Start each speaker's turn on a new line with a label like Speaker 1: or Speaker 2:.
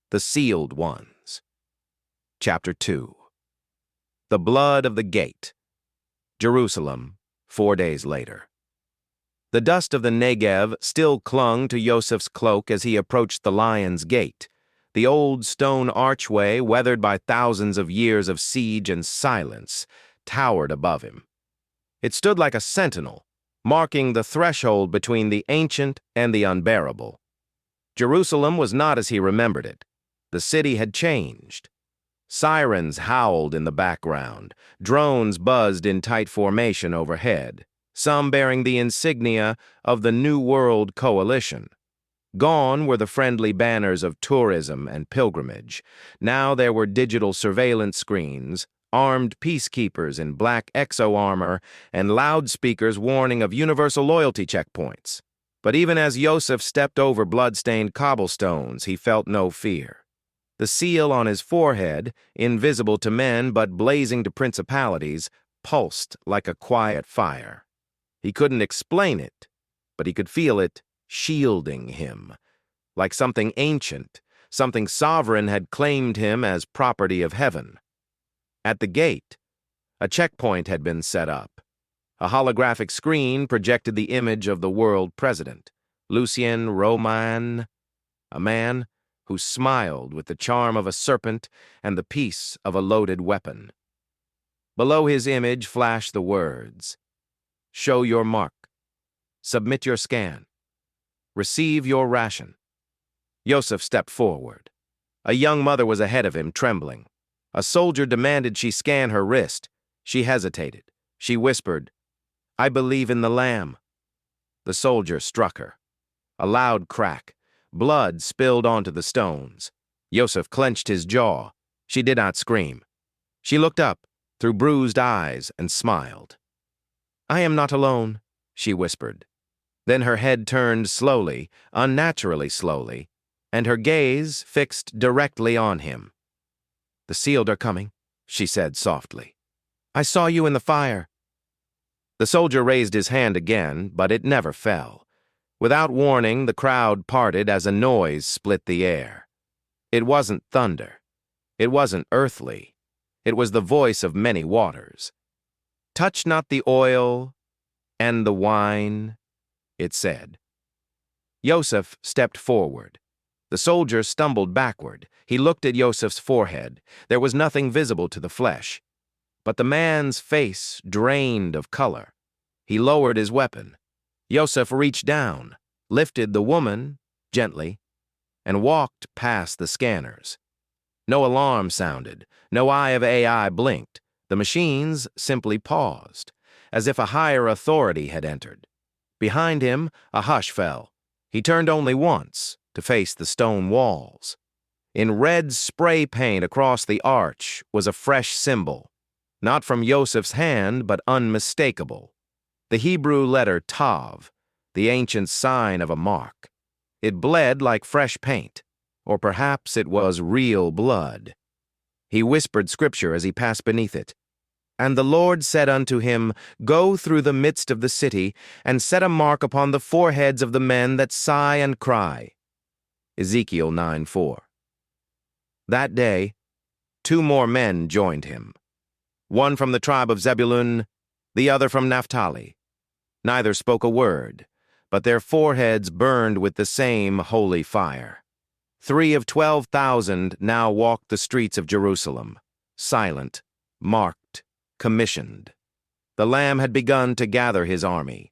Speaker 1: the sealed ones. Chapter 2. The Blood of the Gate. Jerusalem, 4 days later. The dust of the Negev still clung to Yosef's cloak as he approached the Lion's Gate, the old stone archway, weathered by thousands of years of siege and silence, towered above him. It stood like a sentinel, marking the threshold between the ancient and the unbearable. Jerusalem was not as he remembered it. The city had changed. Sirens howled in the background, drones buzzed in tight formation overhead, some bearing the insignia of the New World Coalition. Gone were the friendly banners of tourism and pilgrimage. Now there were digital surveillance screens, armed peacekeepers in black exo-armor, and loudspeakers warning of universal loyalty checkpoints. But even as Yosef stepped over blood-stained cobblestones, he felt no fear. The seal on his forehead, invisible to men but blazing to principalities, pulsed like a quiet fire. He couldn't explain it, but he could feel it shielding him. Like something ancient, something sovereign had claimed him as property of heaven. At the gate, a checkpoint had been set up. A holographic screen projected the image of the world president, Lucien Roman, a man who smiled with the charm of a serpent and the peace of a loaded weapon. Below his image flashed the words, "Show your mark. Submit your scan. Receive your ration." Yosef stepped forward. A young mother was ahead of him, trembling. A soldier demanded she scan her wrist. She hesitated. She whispered, "I believe in the Lamb." The soldier struck her. A loud crack. Blood spilled onto the stones. Yosef clenched his jaw. She did not scream. She looked up, through bruised eyes, and smiled. "I am not alone," she whispered. Then her head turned slowly, unnaturally slowly, and her gaze fixed directly on him. "The sealed are coming," she said softly. "I saw you in the fire." The soldier raised his hand again, but it never fell. Without warning, the crowd parted as a noise split the air. It wasn't thunder. It wasn't earthly. It was the voice of many waters. "Touch not the oil and the wine," it said. Yosef stepped forward. The soldier stumbled backward. He looked at Yosef's forehead. There was nothing visible to the flesh. But the man's face drained of color. He lowered his weapon. Yosef reached down, lifted the woman, gently, and walked past the scanners. No alarm sounded. No eye of AI blinked. The machines simply paused, as if a higher authority had entered. Behind him, a hush fell. He turned only once, to face the stone walls. In red spray paint across the arch was a fresh symbol, not from Yosef's hand, but unmistakable. The Hebrew letter Tav, the ancient sign of a mark. It bled like fresh paint, or perhaps it was real blood. He whispered scripture as he passed beneath it. "And the Lord said unto him, Go through the midst of the city, and set a mark upon the foreheads of the men that sigh and cry." Ezekiel 9:4. That day, 2 more men joined him. One from the tribe of Zebulun, the other from Naphtali. Neither spoke a word, but their foreheads burned with the same holy fire. 3 of 12,000 now walked the streets of Jerusalem, silent, marked, commissioned. The Lamb had begun to gather his army.